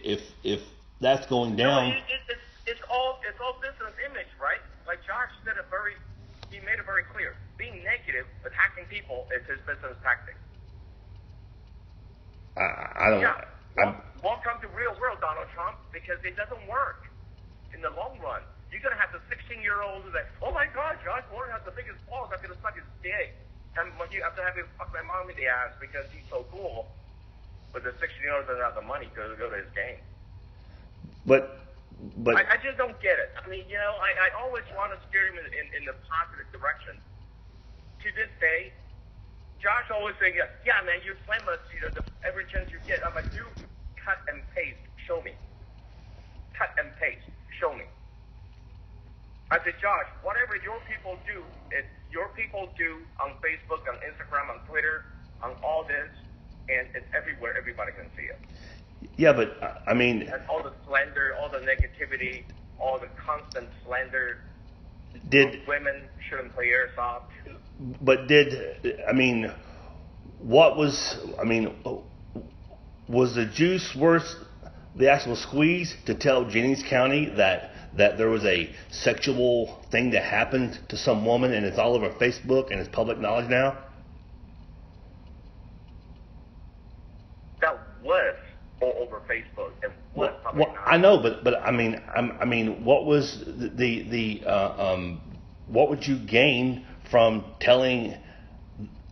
if that's going down. No, it's all business image, right? Like Josh said he made it very clear. Being negative, attacking people is his business tactic. I don't. Yeah. Welcome to real world, Donald Trump, because it doesn't work in the long run. You're gonna have the 16-year-old who's like, oh my God, Josh Warren has the biggest balls. I'm gonna suck his dick, and you have to have him fuck my mom in the ass because he's so cool. But the 16-year-old doesn't have the money to go to his game. But I just don't get it. I mean, I always want to steer him in the positive direction. To this day, Josh always saying, yeah, man, you slam us, every chance you get. I'm like, you cut and paste, show me. Cut and paste, show me. I said, Josh, whatever your people do on Facebook, on Instagram, on Twitter, on all this, and it's everywhere. Everybody can see it. Yeah, but I mean, and all the slander, all the negativity, all the constant slander. Women shouldn't play airsoft. But was the juice worth the actual squeeze to tell Jennings County that there was a sexual thing that happened to some woman and it's all over Facebook and it's public knowledge now? That was all over Facebook and was public knowledge. I know, but I mean, what was what would you gain from telling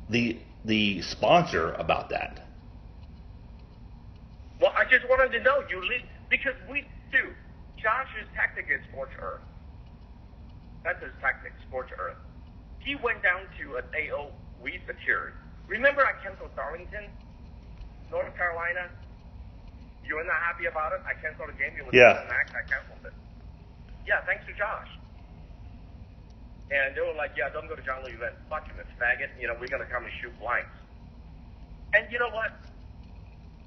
the sponsor about that? Well, I just wanted to know because we do. Josh's tactic is scorched earth. That's his tactic, scorched earth. He went down to an AO we secured. Remember I canceled Darlington, North Carolina? You were not happy about it? I canceled the game. You were Max. I canceled it. Yeah, thanks to Josh. And they were like, yeah, don't go to John Lee event. Fuck him, it's faggot. We're going to come and shoot blanks. And you know what?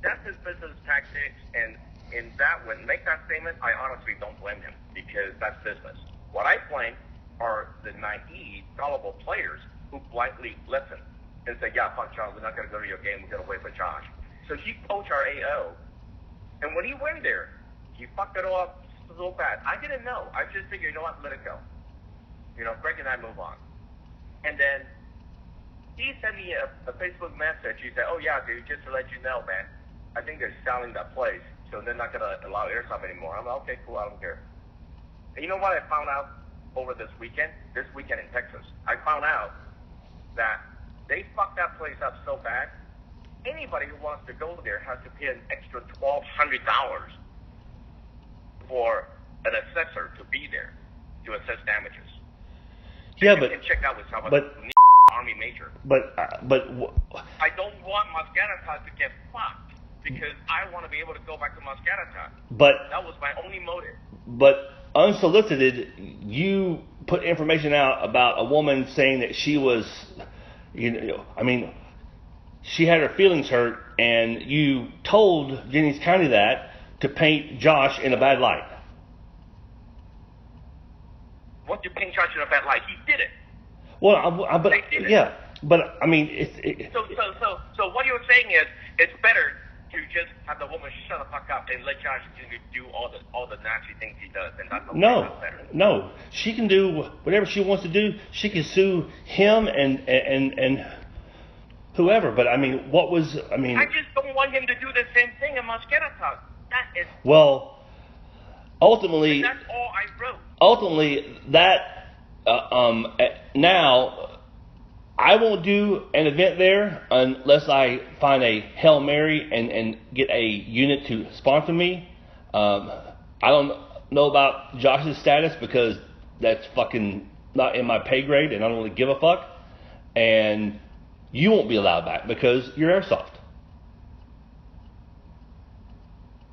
That's his business tactics, and in that one, make that statement, I honestly don't blame him, because that's business. What I blame are the naive, gullible players who blindly listen and say, yeah, fuck John, we're not going to go to your game, we're going to wait for Josh. So he coached our AO, and when he went there, he fucked it all up so bad. I didn't know. I just figured, you know what, let it go. Greg and I move on. And then he sent me a Facebook message. He said, oh, yeah, dude, just to let you know, man, I think they're selling that place, so they're not going to allow airsoft anymore. I'm like, okay, cool, I don't care. And you know what I found out over this weekend in Texas? I found out that they fucked that place up so bad, anybody who wants to go there has to pay an extra $1,200 for an assessor to be there to assess damages. Yeah, you can check out with someone. Army major. But I don't want Moscatata to get fucked because I want to be able to go back to Moscatata. But that was my only motive. But unsolicited, you put information out about a woman saying that she was, she had her feelings hurt, and you told Jennings County that to paint Josh in a bad light. What do you paint Josh in a bad light? He did it. Well, but yeah, but I mean, So what you're saying is it's better to just have the woman shut the fuck up and let Josh do all the nasty things he does, and that's no. She can do whatever she wants to do. She can sue him and whoever. But I mean, I just don't want him to do the same thing in Mosquera. That is. Well, ultimately. That's all I wrote. Ultimately, that. Now, I won't do an event there unless I find a Hail Mary and get a unit to sponsor me. I don't know about Josh's status because that's fucking not in my pay grade and I don't really give a fuck. And you won't be allowed back because you're Airsoft.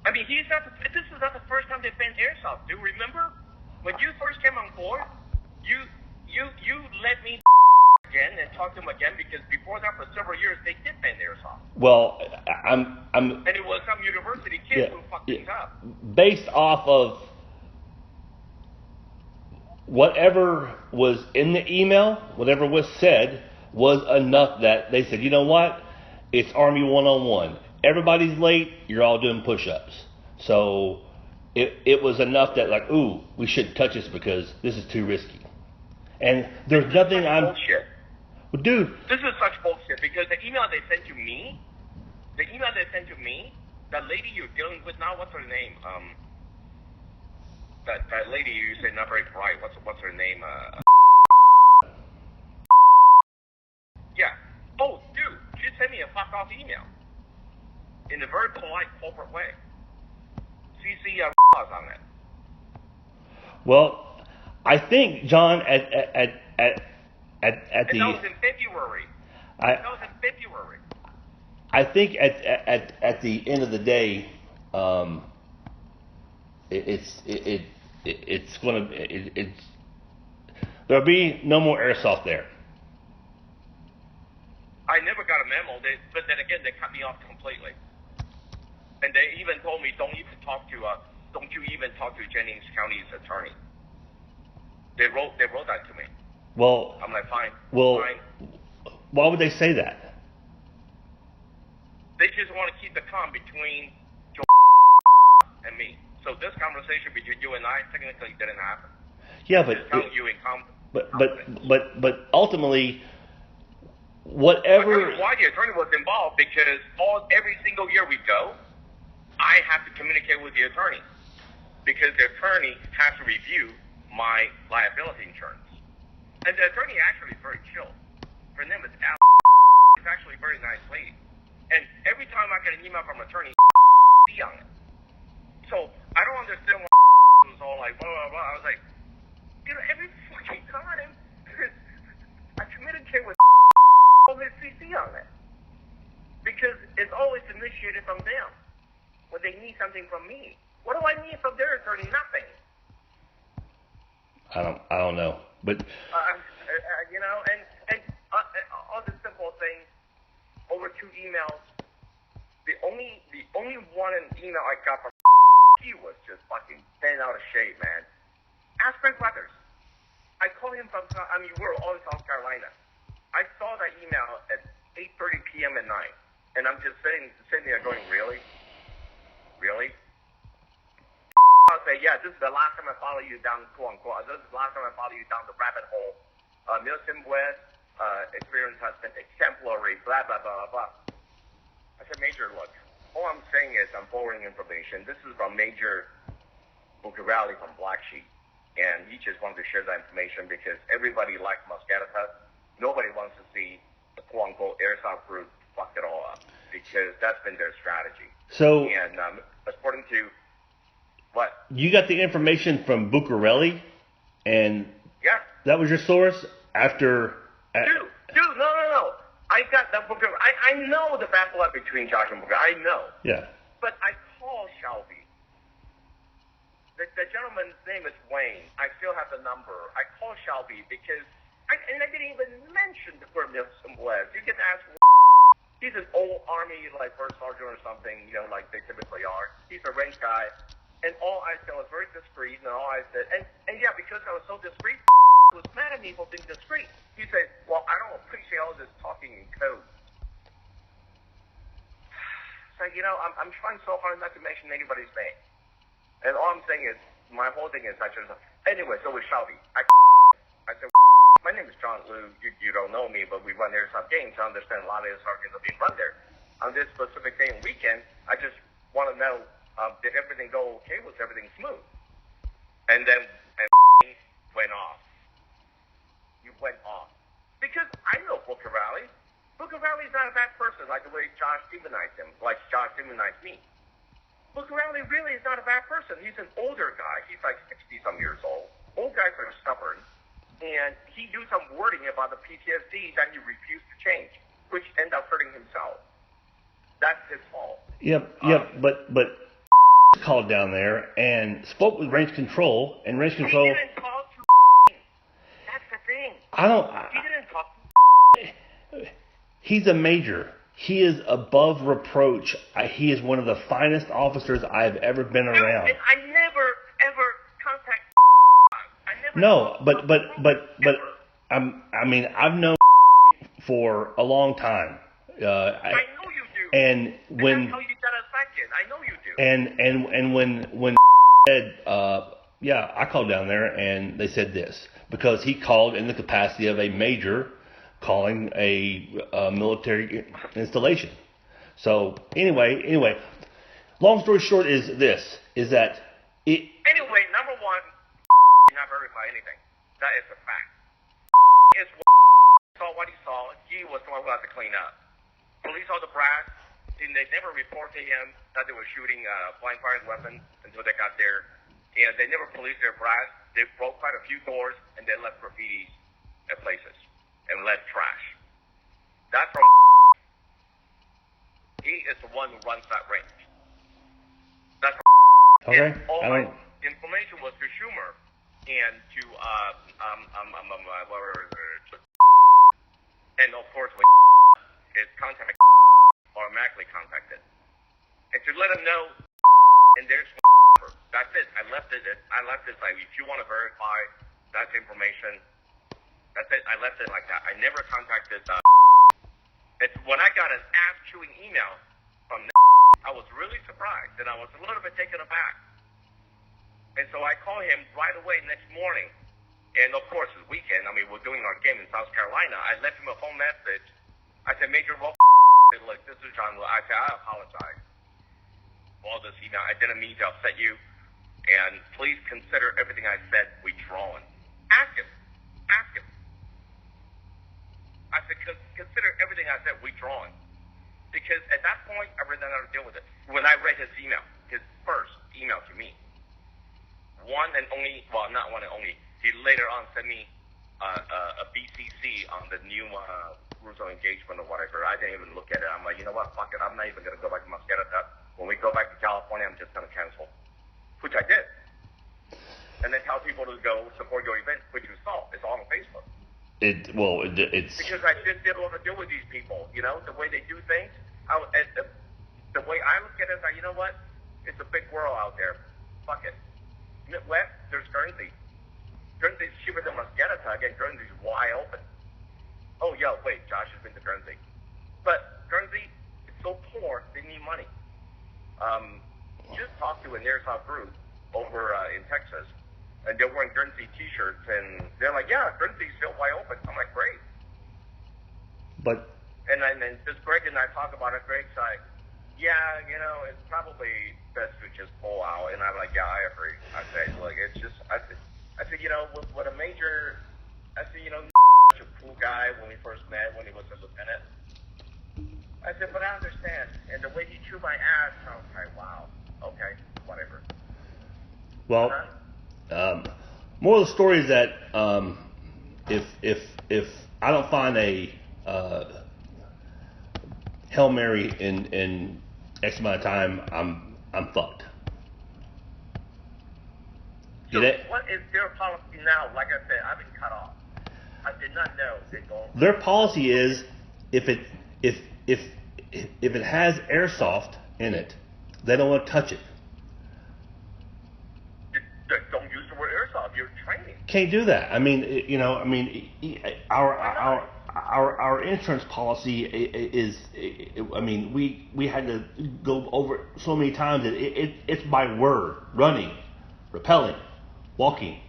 I mean, this is not the first time they've banned Airsoft. Do you remember when you first came on board? You let me again and talk to them again because before that, for several years, they did ban Airsoft. Well, and it was some university kids who fucked things up. Based off of whatever was in the email, whatever was said, was enough that they said, you know what? It's Army 101. Everybody's late. You're all doing push-ups. So it was enough that like, ooh, we shouldn't touch this because this is too risky. And there's nothing I'm. Bullshit. Well, dude. This is such bullshit because the email they sent to me, that lady you're dealing with now, what's her name? That lady you said not very bright. What's her name? Yeah. Oh, dude, she sent me a fuck off email in a very polite corporate way. CC on it. Well, I think John at And the. that was in February. I think at the end of the day, there'll be no more airsoft there. I never got a memo, but then again, they cut me off completely. And they even told me, don't you even talk to Jennings County's attorney. They wrote that to me. Well, I'm like, fine. Well, fine. Why would they say that? They just want to keep the calm between Joe and me. So this conversation between you and I technically didn't happen. Yeah, but ultimately, whatever. I'll tell you why the attorney was involved, because every single year we go, I have to communicate with the attorney, because the attorney has to review my liability insurance. And the attorney actually is very chill. Her name is Al. She's actually a very nice lady. And every time I get an email from an attorney, see on it. So I don't understand why it was all like blah blah blah. I was like, every fucking time I communicate with all this CC on it, because it's always initiated from them when they need something from me. What do I need from their attorney? Nothing. I don't know, but and all the simple things over 2 emails. The only one email I got from he was just fucking bent out of shape, man. Ask my brothers. I called him from. We're all in South Carolina. I saw that email at 8:30 p.m. at night, and I'm just sitting there going, really? I'll say, yeah, this is the last time I follow you down, quote unquote. This is the last time I follow you down the rabbit hole. Milsim West experience has been exemplary. Blah blah blah blah. I said, Major, look. All I'm saying is I'm forwarding information. This is from Major Buccarelli from Black Sheep, and he just wanted to share that information because everybody likes Moscatita. Nobody wants to see the quote-unquote airsoft group fuck it all up, because that's been their strategy. So, and according to what? You got the information from Buccarelli, and yeah, that was your source after. Dude, no. I got that Booker. I know the bad blood between Josh and Booker. I know. Yeah. But I called Shelby. The gentleman's name is Wayne. I still have the number. I called Shelby because I didn't even mention the word Milsim West. You can ask. He's an old Army, like first sergeant or something, like they typically are. He's a rank guy. And all I said was very discreet, and all I said, and yeah, because I was so discreet, he was mad at me for being discreet. He said, well, I don't appreciate all this talking in code. So, I'm trying so hard not to mention anybody's name. And all I'm saying is, my whole thing is, anyway, so with Shelby, I said, my name is John Liu. You don't know me, but we run airsoft games. I understand a lot of airsoft games are being run there. On this specific day and weekend, I just want to know, did everything go okay? Was everything smooth? And then went off. You went off. Because I know Booker Rally. Booker Rally is not a bad person, like the way Josh demonized him, like Josh demonized me. Booker Rally really is not a bad person. He's an older guy. He's like 60-some years old. Old guys are stubborn. And he do some wording about the PTSD that he refused to change, which ended up hurting himself. That's his fault. Yep. But called down there and spoke with range control, and range control. He didn't talk to. That's the thing. He didn't talk to. He's a major. He is above reproach. He is one of the finest officers I've ever been around. And I never ever contact. No, but I've known for a long time. I know you do. And when that's how you got affected. I know you do. to. And when said, yeah, I called down there and they said this because he called in the capacity of a major calling a military installation. So anyway, long story short is that it. Anyway, number one, did not verify anything. That is a fact. Is saw what he saw. He was the one who had to clean up. Police saw the brass, and they never reported to him that they were shooting blind firing weapons until they got there. And they never policed their brass. They broke quite a few doors, and they left graffiti at places and left trash. That's from. He is the one who runs that range. That's Okay. and all my information was to Schumer and to and of course when is contact automatically contacted and to let them know and there's that's it. I left it like if you want to verify that's information. That's it. I left it like that. I never contacted. It's when I got an ass-chewing email from. I was really surprised, and I was a little bit taken aback. And so I called him right away next morning. And of course, it's weekend. I mean, we're doing our game in South Carolina. I left him a phone message. I said, Major, look, this is John. I said, I apologize for all this email. I didn't mean to upset you. And please consider everything I said withdrawn. Ask him. I said, consider everything I said withdrawn. Because at that point, I really didn't know how to deal with it. When I read his email, his first email to me, one and only, well, not one and only, he later on sent me a BCC on the new rules of engagement or whatever. I didn't even look at it. I'm like, you know what, fuck it. I'm not even going to go back to Mosquito. When we go back to California, I'm just going to cancel, which I did. And then tell people to go support your event, which you saw. It's all on Facebook. It's because I just didn't want to deal with these people, you know, the way they do things. The way I look at it is like, you know what? It's a big world out there. Fuck it. Midwest, there's Guernsey. Guernsey's cheaper than Mosquito, and Guernsey's wide open. Oh, yeah, wait, Josh has been to Guernsey. But Guernsey is so poor, they need money. Just talked to an Airsoft group over in Texas. And they're wearing Guernsey T-shirts, and they're like, "Yeah, Guernsey's still wide open." I'm like, "Great." But and then just Greg and I talk about it. Greg's like, "Yeah, you know, it's probably best to just pull out." And I'm like, "Yeah, I agree." I said, "Look, it's just," I said, you know, with a major, I said, you know, such a cool guy when we first met when he was a lieutenant. I said, but I understand. And the way he chewed my ass, I was like, wow, okay, whatever. Well. More of the story is that if I don't find a Hail Mary in X amount of time, I'm fucked. So what is their policy now? Like I said, I've been cut off. I did not know they go. Their policy is if it has airsoft in it, they don't want to touch it. Don't use the word airsoft. You're training. Can't do that. I mean, you know, our insurance policy is. I mean, we had to go over so many times that it's by word: running, rappelling, walking,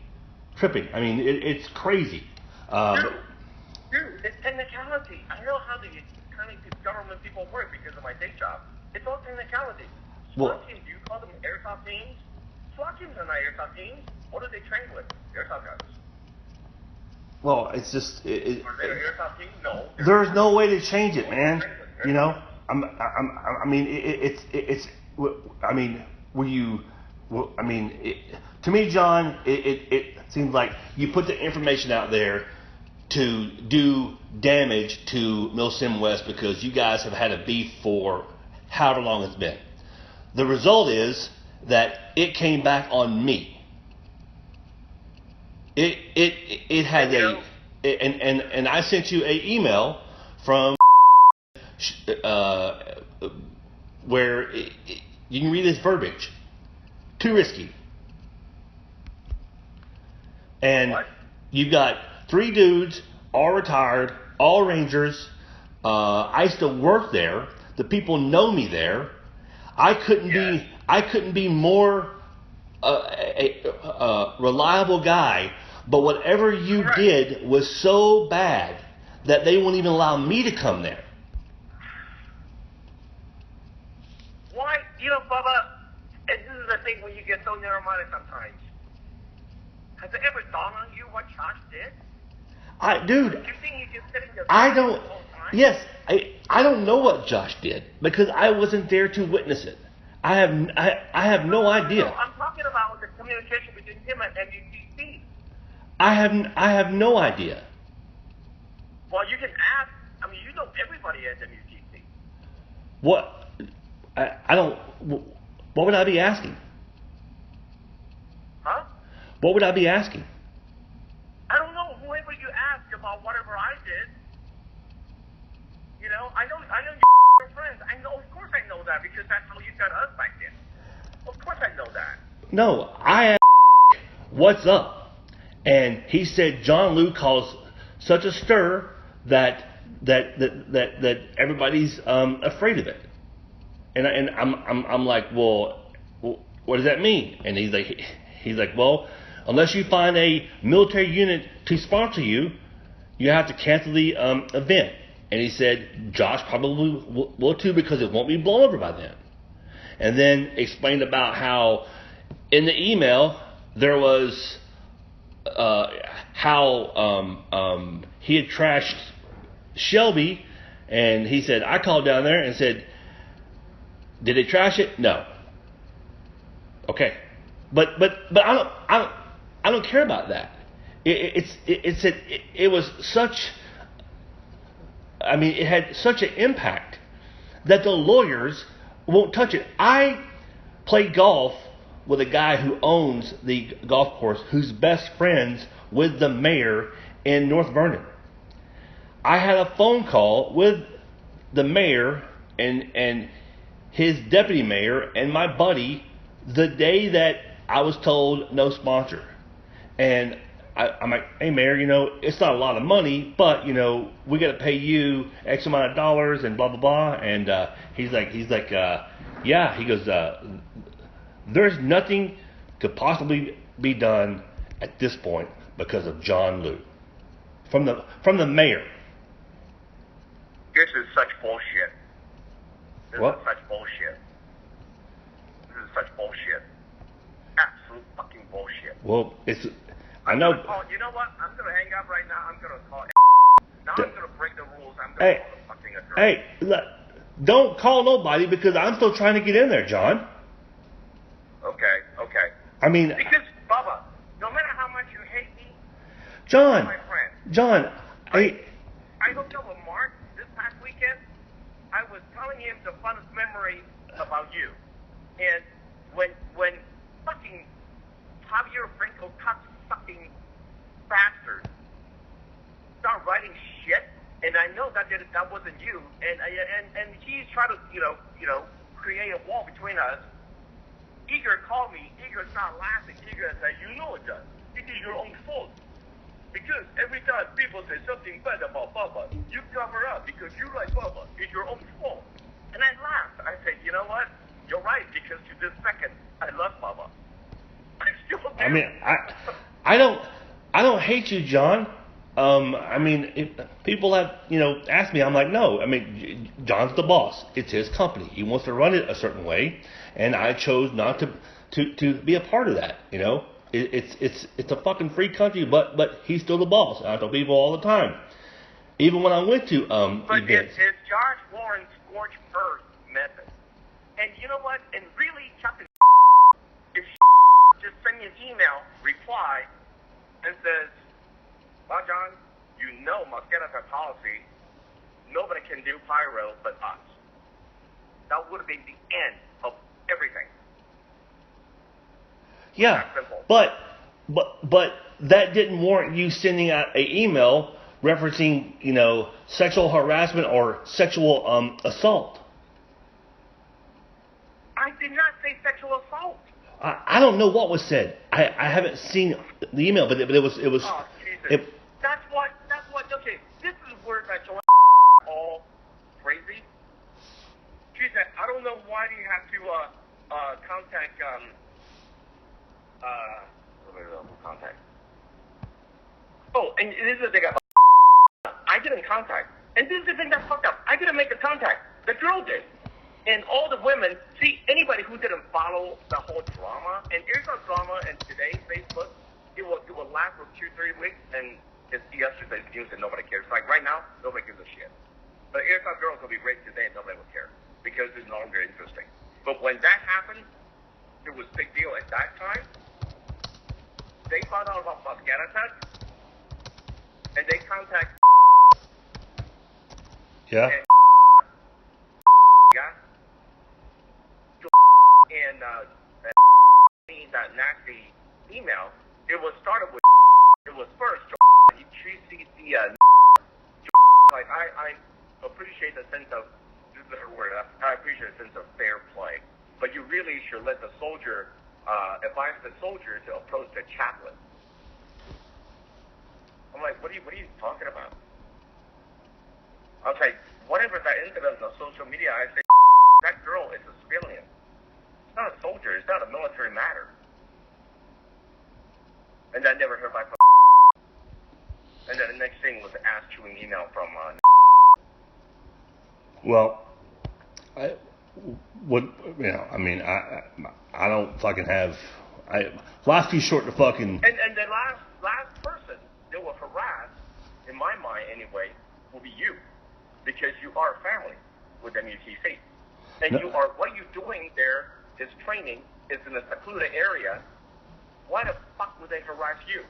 tripping. I mean, it's crazy. Dude, it's technicality. I know how the kind of government people work because of my day job. It's all technicality. SWAT teams, do you call them airsoft teams? SWAT teams are not airsoft teams. What do they train with? Airsoft guns. Well, it's just. Are they an airsoft team? No. There's no way to change it, man. You know, I mean, it's. I mean, were you? I mean, to me, John, it seems like you put the information out there to do damage to Milsim West because you guys have had a beef for however long it's been. The result is that it came back on me. It had and I sent you an email from where you can read this verbiage. Too risky. And you've got 3 dudes, all retired, all Rangers. I used to work there. The people know me there. I couldn't I couldn't be more a reliable guy, but whatever you did was so bad that they won't even allow me to come there. Why? You know, Bubba, and this is the thing when you get so narrow-minded sometimes. Has it ever dawned on you what Josh did? Dude, Do you think he's just sitting there I don't. the whole time? Yes, I don't know what Josh did because I wasn't there to witness it. I have no idea. No, I'm talking about the communication between him and MUTC. I have no idea. Well, you can ask. I mean, you know everybody at MUTC. What? I don't. What would I be asking? Huh? What would I be asking? I don't know. Whoever you ask about whatever I did, you know, I know you're friends. I know, of course, I know that because that's how you got us back then. Of course, I know that. No, I asked what's up, and he said John Liu caused such a stir that everybody's afraid of it. And I'm like, well, what does that mean? And he's like, well, unless you find a military unit to sponsor you, you have to cancel the event. And he said Josh probably will too because it won't be blown over by then. And then explained about how in the email there was how he had trashed Shelby, and he said I called down there and said, did they trash it? No. Okay, but I don't care about that. It was such. I mean, it had such an impact that the lawyers won't touch it. I play golf with a guy who owns the golf course, who's best friends with the mayor in North Vernon. I had a phone call with the mayor and his deputy mayor and my buddy the day that I was told no sponsor. And I'm like, hey mayor, you know, it's not a lot of money, but you know, we got to pay you X amount of dollars and blah blah blah. And he's like, yeah. He goes, there's nothing could possibly be done at this point because of John Liu from the mayor. This is such bullshit. This What? is such bullshit. This is such bullshit. Absolute fucking bullshit. Well, I know. You know what? I'm gonna hang up right now. I'm gonna call. Now I'm gonna break the rules. I'm gonna Hey, call the fucking attorney. hey, look, don't call nobody because I'm still trying to get in there, John. Okay. I mean, Because Bubba, no matter how much you hate me, John, my friend. John, I hooked up with Mark this past weekend. I was telling him the funnest memory about you. And when fucking Javier Franco fucking bastard start writing shit, and I know that wasn't you, and he's trying to you know create a wall between us. Igor called me. Igor's not laughing. Igor said, you know it does. It is your own fault. Because every time people say something bad about Bubba, you cover up because you like Bubba. It's your own fault. And I laughed. I said, you know what? You're right, because to this second, I love Bubba. I still do. I mean, I don't hate you, John. I mean, if people have asked me, I'm like, no. I mean, John's the boss. It's his company. He wants to run it a certain way, and I chose not to be a part of that. You know, it's a fucking free country, but he's still the boss. And I tell people all the time, even when I went to but events. it's Josh Warren's scorched earth method, and you know what? And really, Captain, if just send me an email reply and says, well, John, you know Mosqueda's our policy. Nobody can do pyro but us. That would have been the end of everything. Yeah, but that didn't warrant you sending out an email referencing, sexual harassment or sexual assault. I did not say sexual assault. I don't know what was said. I haven't seen the email, but it was. Oh, Jesus. That's what. Okay, this is where that Joanne all crazy. She said, I don't know why do you have to contact, contact. Oh, and this is the thing I didn't contact. And this is the thing that fucked up. I didn't make the contact. The girl did. And all the women, see, anybody who didn't follow the whole drama, and Airsoft drama, and today's Facebook, it will last for 2-3 weeks, and it's yesterday's news and nobody cares. Like right now, nobody gives a shit. But Airsoft girls will be raped today and nobody will care because it's no longer interesting. But when that happened, it was a big deal at that time. They found out about Afghanistan, and they contact Yeah. and and that nasty email. It was started with it was first like I appreciate the sense of this is her word. I appreciate the sense of fair play, but you really should let the soldier advise the soldier to approach the chaplain. I'm like, what are you talking about? I was like, whatever that incident on social media, I say that girl is a civilian. It's not a soldier. It's not a military matter. And I never heard back from. And then the next thing was an ass-chewing email from. Well, I don't fucking have. Life's too short to fucking. And the last person that will harass, in my mind anyway, will be you, because you are family with MUTC, and you are what you're doing there is training. Is in a secluded area. Why the fuck would they harass you?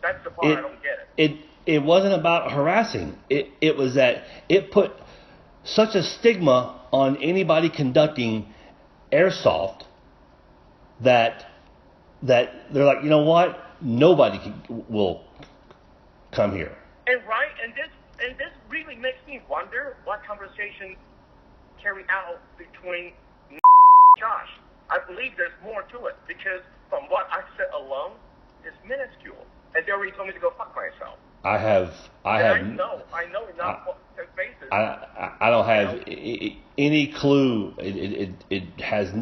That's the part I don't get it. It wasn't about harassing. It was that it put such a stigma on anybody conducting airsoft that they're like, you know what? Nobody will come here. And right, and this really makes me wonder what conversation carried out between Josh. I believe there's more to it because from what I said alone, it's minuscule. And they already told me to go fuck myself. I know enough faces. I don't have any clue. It has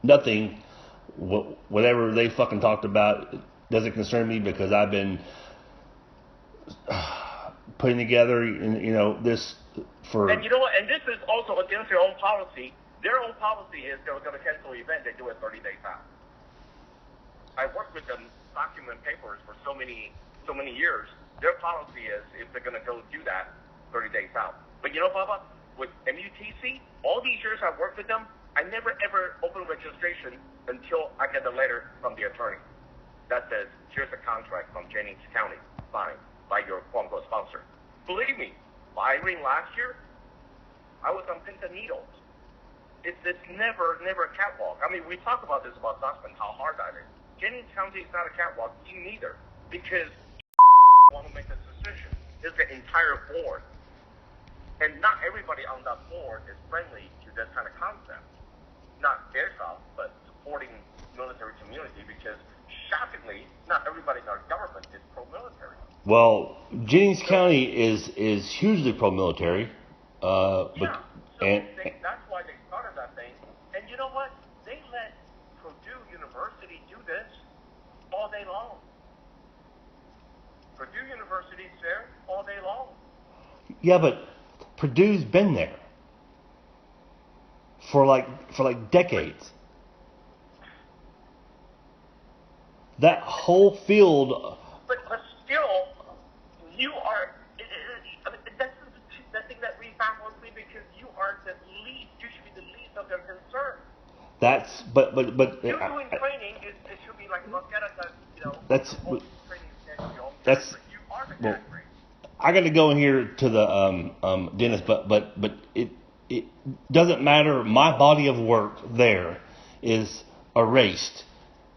nothing. Whatever they fucking talked about doesn't concern me because I've been putting together, this for. And you know what? And this is also against their own policy. Their own policy is they're going to cancel the event. They do it 30 days out. I worked with them, document papers for so many years. Their policy is if they're going to go do that 30 days out. But you know, Bubba, with MUTC, all these years I've worked with them, I never ever opened registration until I get the letter from the attorney that says, here's a contract from Jennings County signed by your quote-unquote sponsor. Believe me, Irene last year, I was on pins and needles. It's never a catwalk. I mean, we talk about this about Sussman, how hard that is. Jennings County is not a catwalk, you neither, because want to make this decision. It's the entire board. And not everybody on that board is friendly to this kind of concept. Not Airsoft, but supporting military community because, shockingly, not everybody in our government is pro-military. Well, Jennings County is hugely pro-military. That's why they started that thing. And you know what? They let Purdue University do this all day long. Purdue University's there all day long. Yeah, but Purdue's been there for like decades. That whole field. But still, you are. That's the thing that we baffles me because you are the least. You should be the least of their concern. That's but. You're doing training. It should be like Afghanistan. That's. That's. You are the well, I got to go in here to the dentist, but it doesn't matter. My body of work there is erased,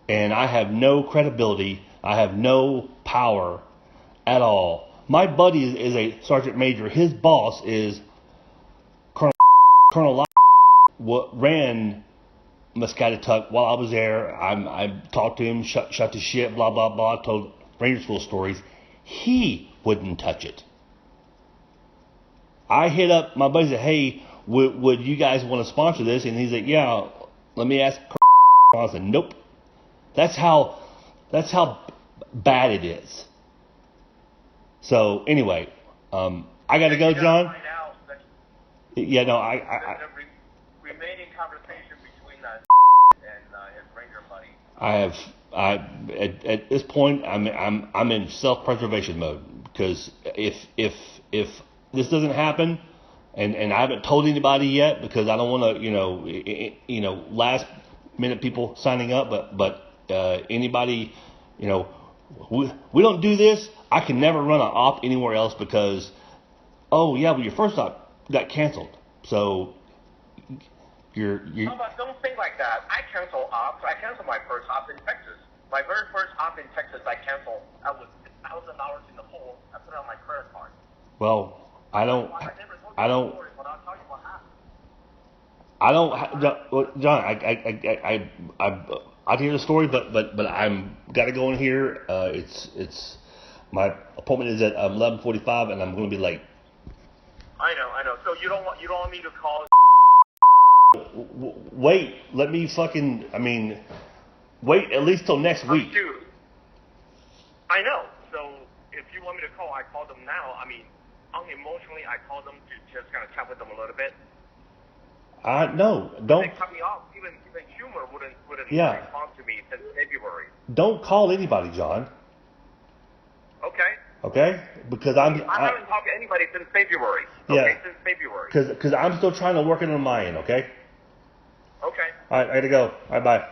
and I have no credibility. I have no power at all. My buddy is a sergeant major. His boss is Colonel what ran Muscatatuck while I was there. I talked to him, shut the shit, blah blah blah. Told Ranger School stories. He wouldn't touch it. I hit up my buddy and said, hey, would you guys want to sponsor this? And he's like, yeah, Let me ask Johnson. Nope. That's how bad it is. So anyway, I got to go, John. Yeah, no, the remaining conversation between and his Ranger buddy. At this point, I'm in self-preservation mode, because if this doesn't happen, and I haven't told anybody yet, because I don't want to, last minute people signing up, but anybody, we don't do this. I can never run an op anywhere else, because, oh yeah, well, your first op got canceled, so you. No, but don't think like that. I canceled ops. I canceled my first op in Texas. My very first op in Texas, I canceled. I was $1,000 in the hole. I put it on my credit card. Well, I don't. But I'll tell you what happened. John, I hear the story, but I'm got to go in here. It's my appointment is at 11:45, and I'm going to be late. I know. So you don't want me to call? Wait, let me wait at least till next week. Dude, I know. So if you want me to call, I call them now. I mean, unemotionally, I call them to just kind of chat with them a little bit. No, don't. They cut me off. Even Humor wouldn't respond to me since February. Don't call anybody, John. Okay? Because I haven't talked to anybody since February. Yeah. Since February. Because I'm still trying to work it on my end. Okay. Okay. All right, I gotta go. All right, bye.